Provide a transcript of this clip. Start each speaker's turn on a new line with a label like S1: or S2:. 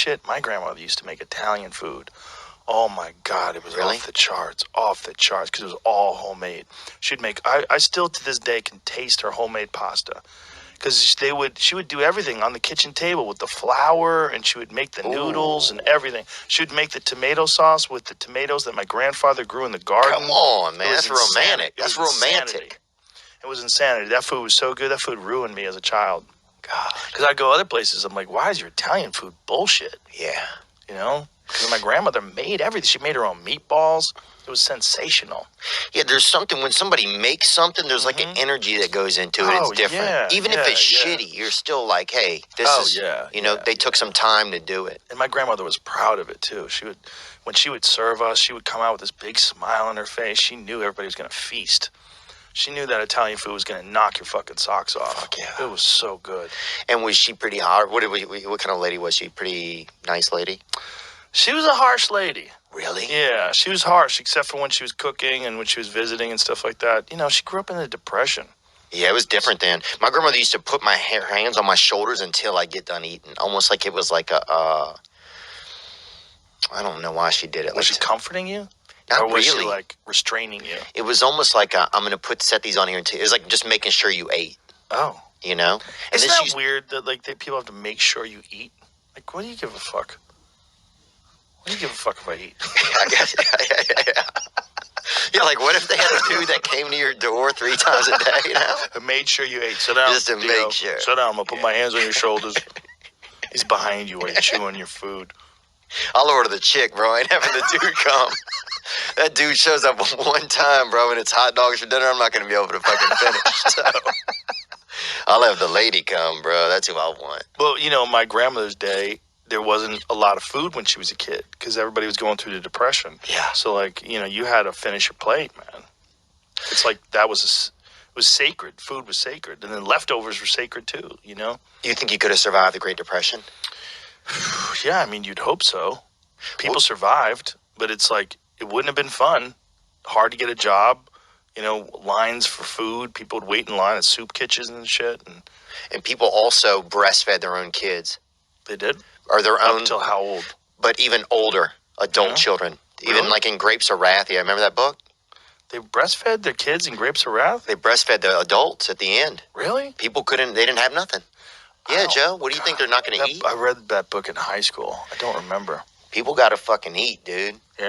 S1: shit? My grandmother used to make Italian food. Oh my God, it was
S2: Really?
S1: off the charts, because it was all homemade. She'd make, I still to this day can taste her homemade pasta. Because she would do everything on the kitchen table with the flour, and she would make the noodles and everything. She would make the tomato sauce with the tomatoes that my grandfather grew in the garden.
S2: Come on, man. That's romantic.
S1: That's romantic. It was insanity. That food was so good. That food ruined me as a child.
S2: God.
S1: Because I'd go other places. I'm like, why is your Italian food bullshit?
S2: Yeah.
S1: You know? Because my grandmother made everything. She made her own meatballs. It was sensational.
S2: Yeah, there's something, when somebody makes something, there's like an energy that goes into it. It's different.
S1: Yeah,
S2: Even if it's shitty, you're still like, hey, they took some time to do it.
S1: And my grandmother was proud of it, too. When she would serve us, she would come out with this big smile on her face. She knew everybody was going to feast. She knew that Italian food was going to knock your fucking socks off.
S2: Fuck yeah.
S1: It was so good.
S2: And was she pretty hard? What kind of lady was she? Pretty nice lady?
S1: She was a harsh lady.
S2: Really?
S1: Yeah, she was harsh, except for when she was cooking and when she was visiting and stuff like that. You know, she grew up in the Depression.
S2: Yeah, it was different then. My grandmother used to put her hands on my shoulders until I get done eating. Almost like it was like I don't know why she did it.
S1: Was she comforting you?
S2: Not
S1: or was
S2: really.
S1: She like restraining you?
S2: It was almost like I'm going to set these on here. It was like just making sure you ate.
S1: Oh.
S2: You know?
S1: Isn't that weird that people have to make sure you eat? Like, what do you give a fuck? What do you give a fuck if I eat?
S2: I guess, yeah. Yeah, like what if they had a dude that came to your door 3 times a day, you know?
S1: I made sure you ate. Sit down.
S2: Just to make sure.
S1: Sit down. I'm going to put my hands on your shoulders. He's behind you while you're chewing your food.
S2: I'll order the chick, bro. I ain't having the dude come. That dude shows up one time, bro, and it's hot dogs for dinner. I'm not going to be able to fucking finish. So I'll have the lady come, bro. That's who I want.
S1: Well, you know, my grandmother's day, there wasn't a lot of food when she was a kid because everybody was going through the Depression.
S2: Yeah.
S1: So, like, you know, you had to finish your plate, man. It's like it was sacred. Food was sacred. And then leftovers were sacred, too, you know?
S2: You think you could have survived the Great Depression?
S1: Yeah, I mean, you'd hope so. People survived, but it's like it wouldn't have been fun. Hard to get a job. You know, lines for food. People would wait in line at soup kitchens and shit.
S2: And people also breastfed their own kids.
S1: They did?
S2: Or their own.
S1: Up till how old?
S2: But even older adult children. Even
S1: Really?
S2: like in Grapes of Wrath. Yeah, remember that book?
S1: They breastfed their kids in Grapes of Wrath?
S2: They breastfed the adults at the end.
S1: Really?
S2: People they didn't have nothing. Yeah, Joe, what do you think they're not going to eat?
S1: I read that book in high school. I don't remember.
S2: People got to fucking eat, dude.
S1: Yeah,